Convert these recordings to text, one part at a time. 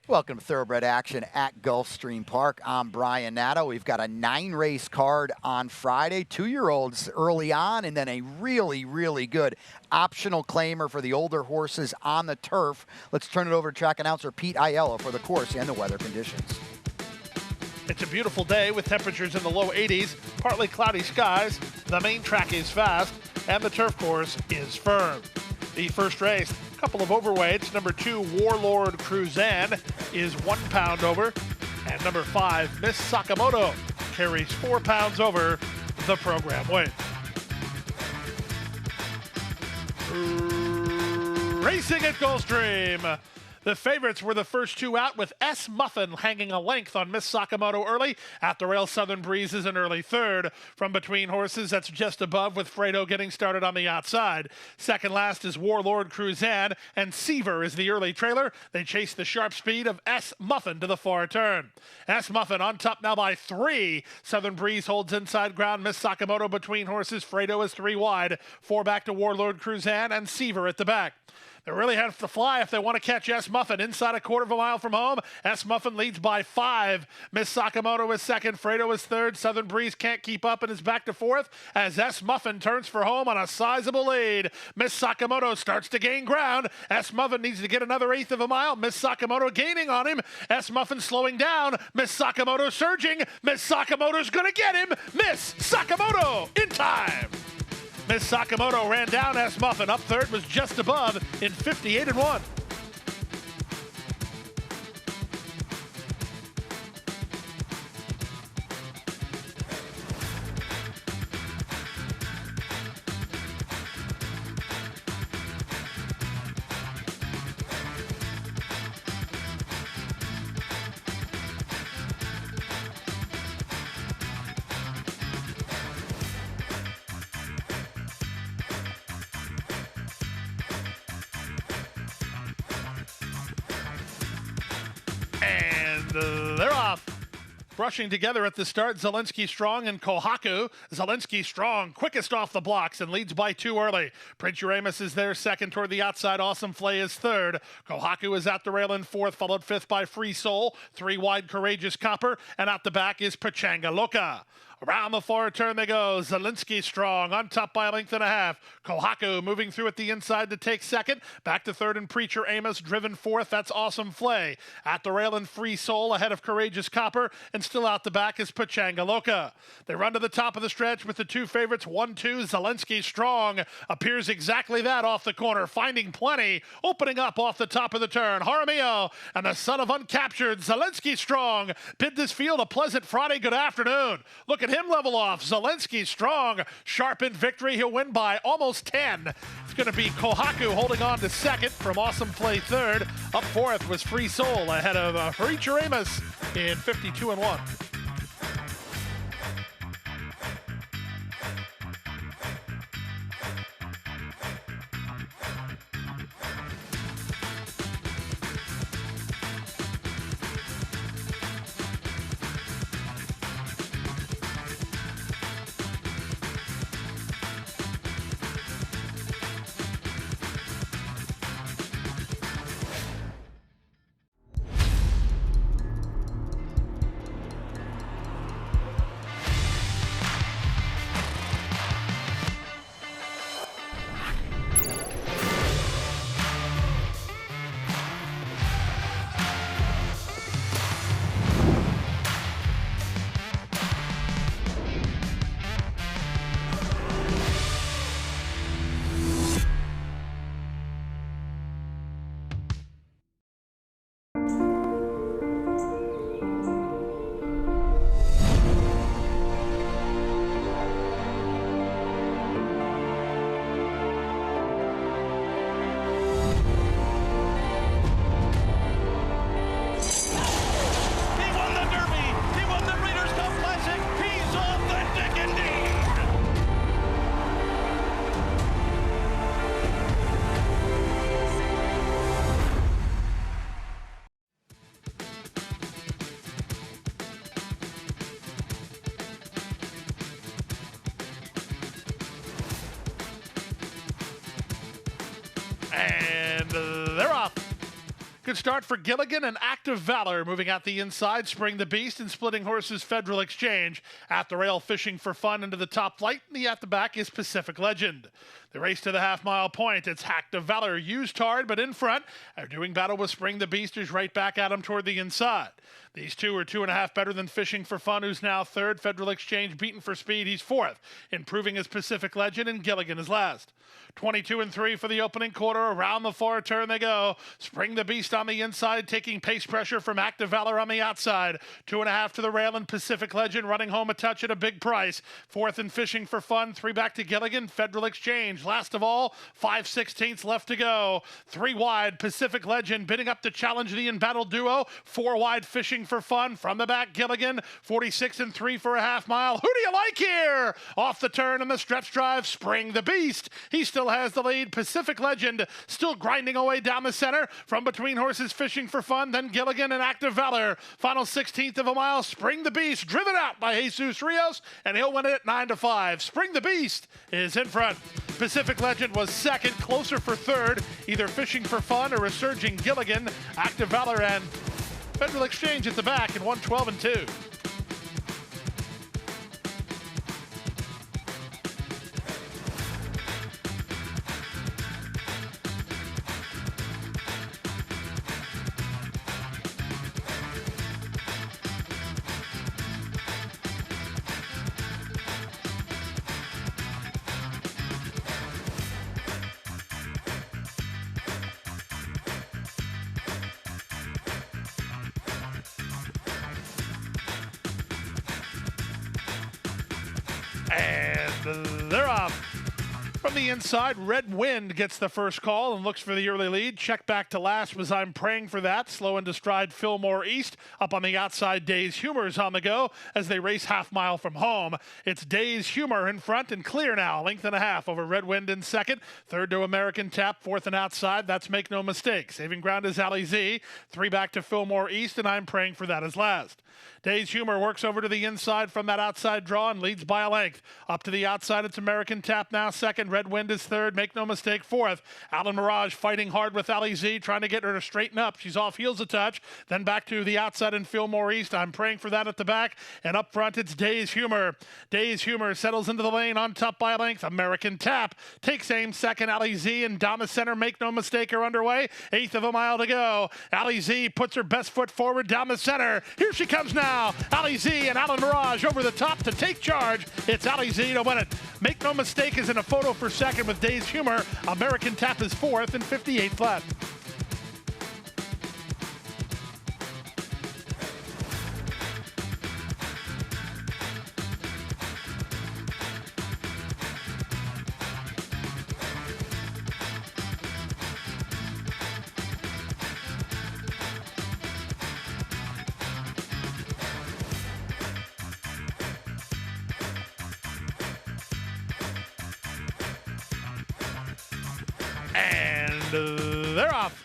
Welcome to Thoroughbred Action at Gulfstream Park. I'm Brian Nato. We've got a 9-race card on Friday. 2-year-olds early on, and then a really good optional claimer for the older horses on the turf. Let's turn it over to track announcer Pete Aiello for the course and the weather conditions. It's a beautiful day with temperatures in the low 80s, partly cloudy skies. The main track is fast, and the turf course is firm. The first race, a couple of overweights. Number 2, Warlord Cruzan, is 1 pound over. And number 5, Miss Sakamoto, carries 4 pounds over the program weight. Racing at Gulfstream. The favorites were the first 2 out, with S. Muffin hanging a length on Miss Sakamoto early. At the rail, Southern Breeze is an early third. From between horses, that's just above, with Fredo getting started on the outside. Second last is Warlord Cruzan, and Seaver is the early trailer. They chase the sharp speed of S. Muffin to the far turn. S. Muffin on top now by 3. Southern Breeze holds inside ground. Miss Sakamoto between horses. Fredo is 3 wide. 4 back to Warlord Cruzan, and Seaver at the back. They really have to fly if they want to catch S. Muffin. Inside a quarter of a mile from home, S. Muffin leads by 5. Miss Sakamoto is second. Fredo is third. Southern Breeze can't keep up and is back to fourth as S. Muffin turns for home on a sizable lead. Miss Sakamoto starts to gain ground. S. Muffin needs to get another eighth of a mile. Miss Sakamoto gaining on him. S. Muffin slowing down. Miss Sakamoto surging. Miss Sakamoto's going to get him. Miss Sakamoto in time. Miss Sakamoto ran down S. Muffin. Up third was just above in 58-1. And they're off. Brushing together at the start, Zelensky Strong and Kohaku. Zelensky Strong, quickest off the blocks and leads by 2 early. Prince Uramus is there second toward the outside. Awesome Flay is third. Kohaku is at the rail in fourth, followed fifth by Free Soul. 3 wide, Courageous Copper. And out the back is Pachanga Loca. Around the far turn they go. Zelensky Strong on top by a length and a half. Kohaku moving through at the inside to take second. Back to third and Preacher Amos driven fourth. That's Awesome Flay. At the rail and Free Soul ahead of Courageous Copper. And still out the back is Pachanga Loca. They run to the top of the stretch with the 2 favorites. 1-2. Zelensky Strong appears exactly that off the corner. Finding plenty. Opening up off the top of the turn. Jaramillo and the son of Uncaptured. Zelensky Strong bid this field a pleasant Friday good afternoon. Look at him level off. Zelensky Strong, sharp in victory. He'll win by almost 10. It's going to be Kohaku holding on to second from Awesome Play third. Up fourth was Free Soul ahead of Preacher Amos in 52-1. And they're off. Good start for Gilligan and Active Valor moving out the inside. Spring the Beast and Splitting Horses Federal Exchange. At the rail, Fishing for Fun into the top flight. And the at the back is Pacific Legend. The race to the half-mile point. It's Active Valor used hard, but in front. Are doing battle with Spring the Beast, who's right back at him toward the inside. These two are 2.5 better than Fishing for Fun, who's now third. Federal Exchange beaten for speed. He's fourth. Improving his Pacific Legend, and Gilligan is last. 22-3 for the opening quarter. Around the far turn they go. Spring the Beast on the inside, taking pace pressure from Active Valor on the outside. 2.5 to the rail, and Pacific Legend running home a touch at a big price. Fourth in Fishing for Fun. 3 back to Gilligan. Federal Exchange. Last of all, 5/16 left to go. 3 wide, Pacific Legend bidding up to challenge the embattled duo. 4 wide, Fishing for Fun. From the back, Gilligan. 46-3 for a half mile. Who do you like here? Off the turn in the stretch drive, Spring the Beast. He still has the lead. Pacific Legend still grinding away down the center. From between horses, Fishing for Fun, then Gilligan and Active Valor. Final 16th of a mile, Spring the Beast driven out by Jesus Rios, and he'll win it at 9-5. Spring the Beast is in front. Pacific Legend was second, closer for third, either Fishing for Fun or a surging Gilligan. Active Valor and Federal Exchange at the back in 1:12-2. And they're off. From the inside, Red Wind gets the first call and looks for the early lead. Check back to last was I'm Praying for That. Slow into stride, Fillmore East. Up on the outside, Days Humor is on the go as they race half mile from home. It's Days Humor in front and clear now. 1.5 over Red Wind in second. Third to American Tap, fourth and outside. That's Make No Mistake. Saving ground is Ali Z. 3 back to Fillmore East, and I'm Praying for That is last. Days Humor works over to the inside from that outside draw and leads by a length. Up to the outside, it's American Tap now second. Red Wind is third. Make No Mistake fourth. Alan Mirage fighting hard with Ali Z, trying to get her to straighten up. She's off heels a touch. Then back to the outside in Fillmore East. I'm Praying for That at the back. And up front, it's Days Humor. Days Humor settles into the lane on top by a length. American Tap takes aim second. Ali Z and down the center. Make No Mistake are underway. 1/8 of a mile to go. Ali Z puts her best foot forward down the center. Here she comes now. Ali Z and Alan Mirage over the top to take charge. It's Ali Z to win it. Make No Mistake is in a photo for second with Days Humor. American Tap is fourth and 58 left. And they're off.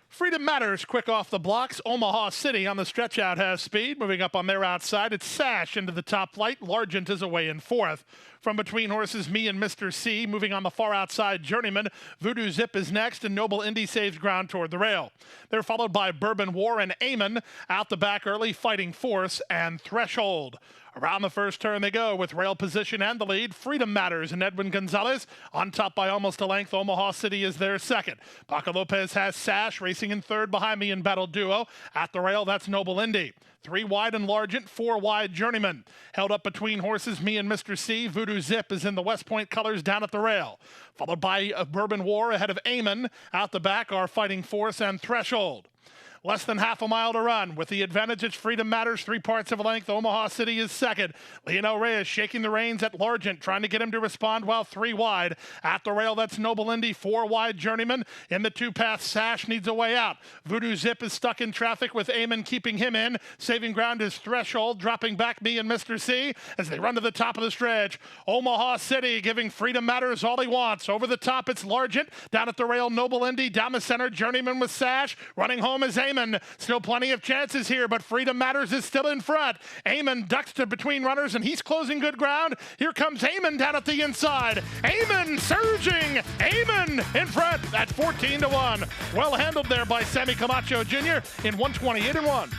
Freedom Matters, quick off the blocks. Omaha City on the stretch out has speed. Moving up on their outside, it's Sash into the top flight. Largent is away in fourth. From between horses, Me and Mr. C. Moving on the far outside, Journeyman. Voodoo Zip is next, and Noble Indy saves ground toward the rail. They're followed by Bourbon War and Amon. Out the back early, Fighting Force and Threshold. Around the first turn they go with rail position and the lead. Freedom Matters and Edwin Gonzalez on top by almost a length. Omaha City is their second. Paco Lopez has Sash racing in third behind Me and Battle Duo. At the rail, that's Noble Indy. 3 wide and Largent, 4 wide Journeyman. Held up between horses, Me and Mr. C. Voodoo Zip is in the West Point colors down at the rail. Followed by Bourbon War ahead of Amon. Out the back are Fighting Force and Threshold. Less than half a mile to run. With the advantage, it's Freedom Matters, 3 parts of a length. Omaha City is second. Leonel Reyes shaking the reins at Largent, trying to get him to respond while 3 wide. At the rail, that's Noble Indy, 4 wide Journeyman. In the 2-path, Sash needs a way out. Voodoo Zip is stuck in traffic with Amon keeping him in. Saving ground is Threshold, dropping back Me and Mr. C as they run to the top of the stretch. Omaha City giving Freedom Matters all he wants. Over the top, it's Largent. Down at the rail, Noble Indy. Down the center, Journeyman with Sash. Running home is Amon. Amon. Still plenty of chances here, but Freedom Matters is still in front. Amon ducks to between runners, and he's closing good ground. Here comes Amon down at the inside. Amon surging. Amon in front at 14-1. Well handled there by Sammy Camacho Jr. in 128-1.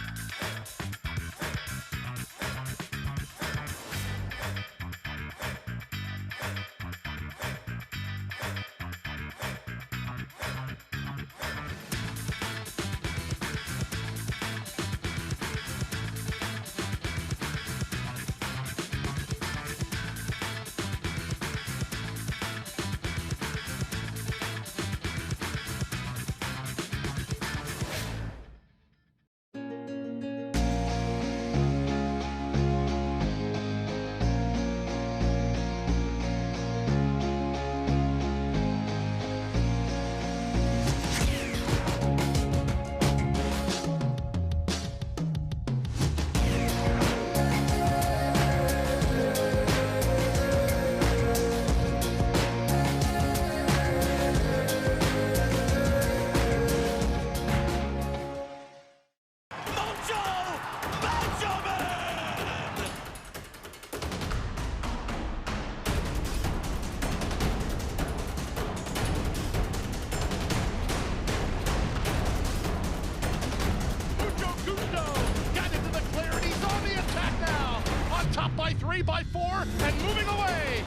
By 3, by 4, and moving away.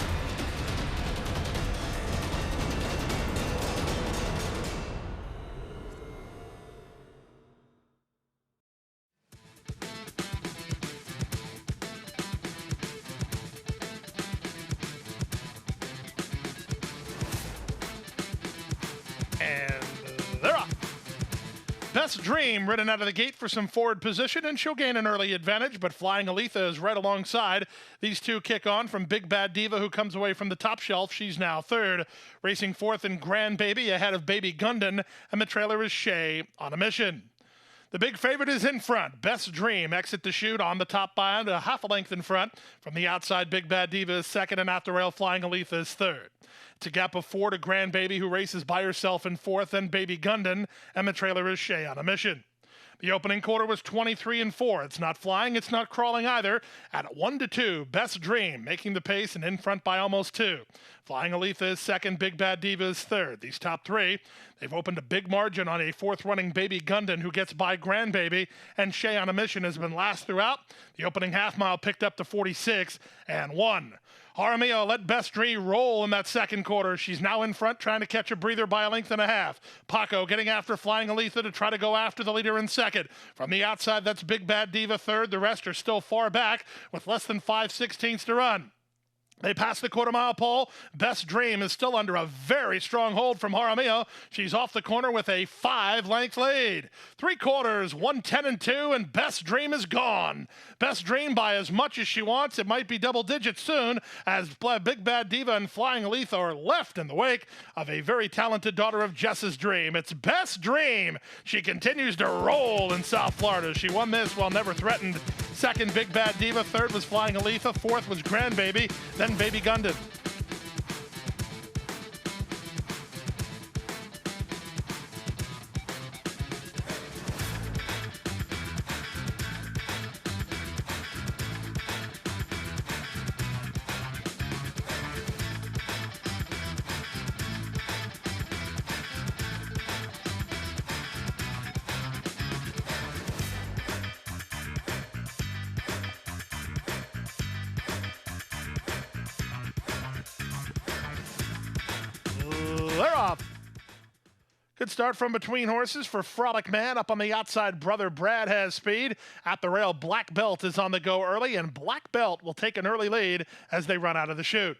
And they're off. Best Dream ridden out of the gate for some forward position, and she'll gain an early advantage, but Flying Aletha is right alongside. These two kick on from Big Bad Diva, who comes away from the top shelf. She's now third. Racing fourth in Grand Baby ahead of Baby Gundon, and the trailer is Shay on a mission. The big favorite is in front. Best Dream exit the chute on the top by a half a length in front. From the outside, Big Bad Diva is second, and at the rail, Flying Aletha is third. It's a gap of 4 to Grand Baby, who races by herself in fourth, then Baby Gundon, and the trailer is Shay on a mission. The opening quarter was 23-4. It's not flying, it's not crawling either. At 1-2, Best Dream making the pace and in front by almost 2. Flying Aletha is second, Big Bad Diva is third. These top three, they've opened a big margin on a fourth running Baby Gundon, who gets by Grand Baby, and Shay on a mission has been last throughout. The opening half mile picked up to 46-1. Jaramillo let Best Dream roll in that second quarter. She's now in front, trying to catch a breather by a length and a half. Paco getting after Flying Aletha to try to go after the leader in second. From the outside, that's Big Bad Diva third. The rest are still far back with less than 5/16 to run. They pass the quarter-mile pole. Best Dream is still under a very strong hold from Jaramillo. She's off the corner with a 5-length lead. 3 quarters, 1:10-2, and Best Dream is gone. Best Dream by as much as she wants. It might be double digits soon, as Big Bad Diva and Flying Aletha are left in the wake of a very talented daughter of Jess's Dream. It's Best Dream. She continues to roll in South Florida. She won this while never threatened. Second, Big Bad Diva. Third was Flying Aletha. Fourth was Grand Baby. Then Baby Gundon. They're off. Good start from between horses for Frolic Man. Up on the outside, Brother Brad has speed. At the rail, Black Belt is on the go early, and Black Belt will take an early lead as they run out of the chute.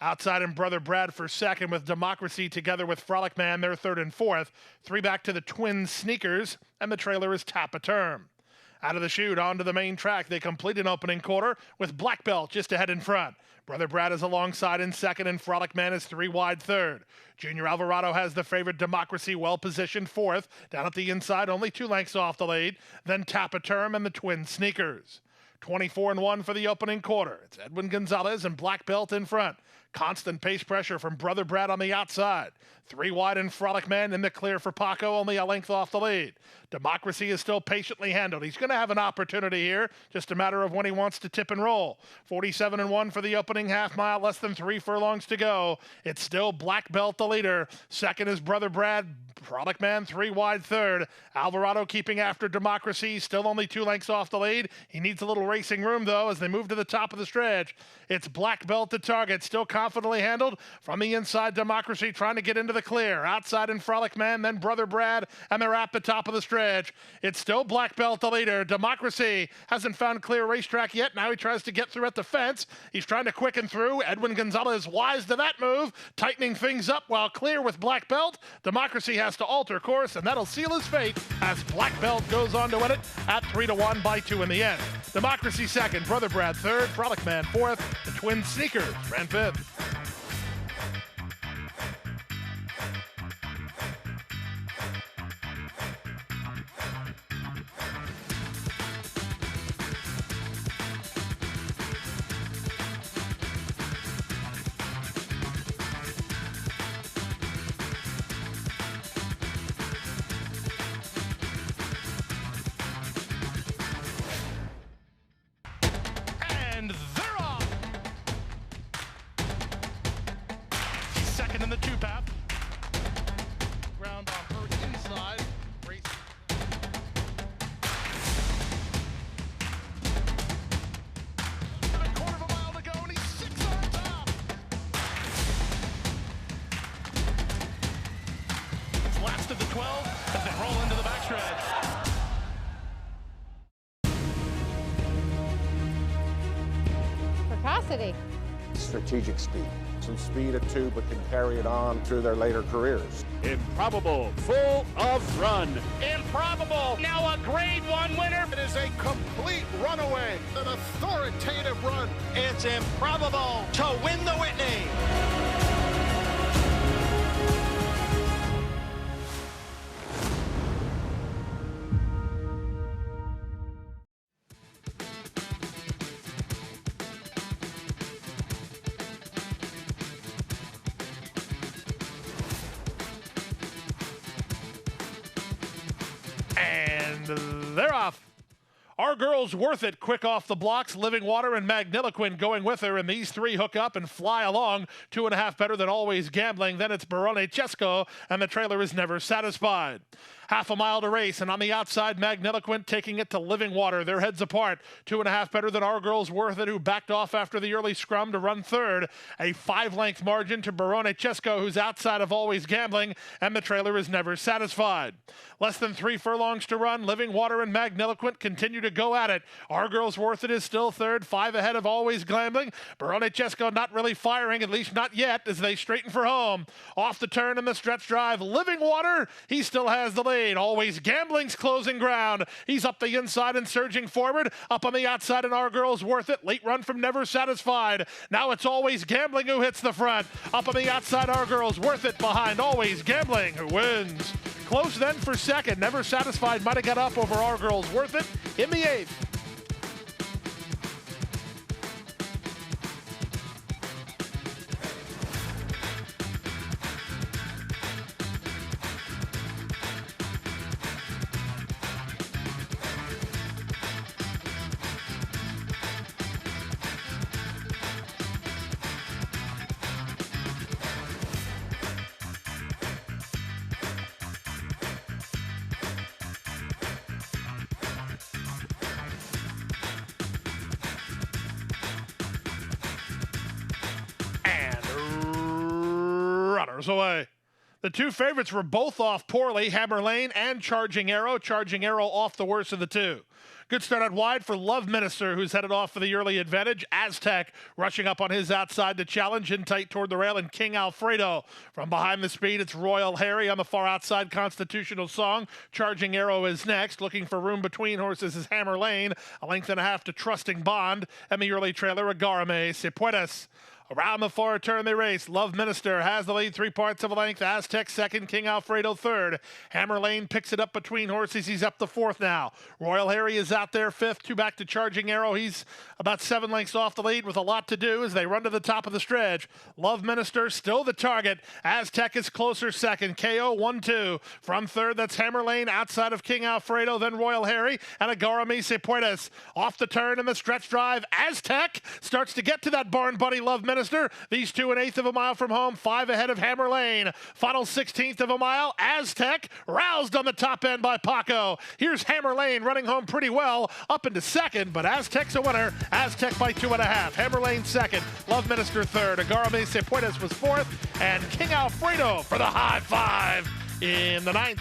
Outside and Brother Brad for second, with Democracy together with Frolic Man. They're third and fourth. 3 back to the Twin Sneakers, and the trailer is Tap a Term. Out of the chute, onto the main track, they complete an opening quarter with Black Belt just ahead in front. Brother Brad is alongside in second, and Frolic Man is 3 wide third. Junior Alvarado has the favorite Democracy well-positioned fourth. Down at the inside, only 2 lengths off the lead. Then Tap a Term and the Twin Sneakers. 24-1 for the opening quarter. It's Edwin Gonzalez and Black Belt in front. Constant pace pressure from Brother Brad on the outside. 3 wide and Frolic Man in the clear for Paco, only a length off the lead. Democracy is still patiently handled. He's going to have an opportunity here, just a matter of when he wants to tip and roll. 47-1 for the opening half mile, less than 3 furlongs to go. It's still Black Belt the leader. Second is Brother Brad. Frolic Man 3 wide third. Alvarado keeping after Democracy, still only 2 lengths off the lead. He needs a little racing room though as they move to the top of the stretch. It's Black Belt to target, still confidently handled from the inside. Democracy trying to get into the clear. Outside in Frolic Man, then Brother Brad, and they're at the top of the stretch. It's still Black Belt the leader. Democracy hasn't found clear racetrack yet. Now he tries to get through at the fence. He's trying to quicken through. Edwin Gonzalez wise to that move, tightening things up while clear with Black Belt. Democracy has to alter course, and that'll seal his fate as Black Belt goes on to win it at 3-1 by 2 in the end. Democracy second, Brother Brad third, Frolic Man fourth, the Twin Sneakers ran fifth. And they're off. Second in the 2-path. Ground on her inside. Race. A quarter of a mile to go, and he's 6 on top. It's last of the 12 as they roll into the backstretch. Precocity. Strategic speed. Some speed at 2, but can carry it on through their later careers. Improbable, full of run. Improbable, now a grade 1 winner. It is a complete runaway, an authoritative run. It's improbable to win the Whitney. And they're off. Our Girl's Worth It, quick off the blocks. Living Water and Magniloquent going with her, and these 3 hook up and fly along. 2.5 better than Always Gambling. Then it's Barone Chesco, and the trailer is Never Satisfied. Half a mile to race, and on the outside, Magniloquent taking it to Living Water. Their heads apart. 2.5 better than Our Girl's Worth It, who backed off after the early scrum to run third. A 5-length margin to Barone Chesco, who's outside of Always Gambling, and the trailer is Never Satisfied. Less than 3 furlongs to run. Living Water and Magniloquent continue to go at it. Our Girl's Worth It is still third, 5 ahead of Always Gambling. Barone Chesco not really firing, at least not yet, as they straighten for home. Off the turn in the stretch drive, Living Water, he still has the lead. Always Gambling's closing ground. He's up the inside and surging forward. Up on the outside, and Our Girl's Worth It. Late run from Never Satisfied. Now it's Always Gambling who hits the front. Up on the outside, Our Girl's Worth It behind Always Gambling, who wins. Close then for second. Never Satisfied might have got up over Our Girl's Worth It in the 8th. Runners away. The 2 favorites were both off poorly, Hammer Lane and Charging Arrow. Charging Arrow off the worst of the 2. Good start out wide for Love Minister, who's headed off for the early advantage. Aztec rushing up on his outside to challenge, in tight toward the rail, and King Alfredo. From behind the speed, it's Royal Harry on the far outside. Constitutional Song. Charging Arrow is next. Looking for room between horses is Hammer Lane. A length and a half to Trusting Bond. And the early trailer, Agarame Se Puedes. Around the far turn they race. Love Minister has the lead 3/4 of a length. Aztec second, King Alfredo third. Hammer Lane picks it up between horses. He's up to fourth now. Royal Harry is out there fifth. 2 back to Charging Arrow. He's about 7 lengths off the lead with a lot to do as they run to the top of the stretch. Love Minister still the target. Aztec is closer second. KO 1-2. From third, that's Hammer Lane outside of King Alfredo, then Royal Harry and Agarami Sepuedes. Off the turn in the stretch drive. Aztec starts to get to that barn buddy Love Minister. These two 1/8 of a mile from home, 5 ahead of Hammer Lane. Final 16th of a mile. Aztec roused on the top end by Paco. Here's Hammer Lane running home pretty well up into second, but Aztec's a winner. Aztec by 2.5. Hammer Lane second. Love Minister third. Agarami Sepuedes was fourth, and King Alfredo for the high five in the 9th.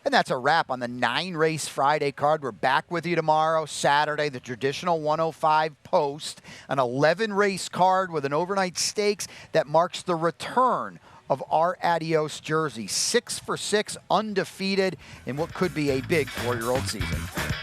And that's a wrap on the 9-race Friday card. We're back with you tomorrow, Saturday, the traditional 105 post, an 11-race card with an overnight stakes that marks the return of our Adios jersey. 6 for 6, undefeated in what could be a big 4-year-old season.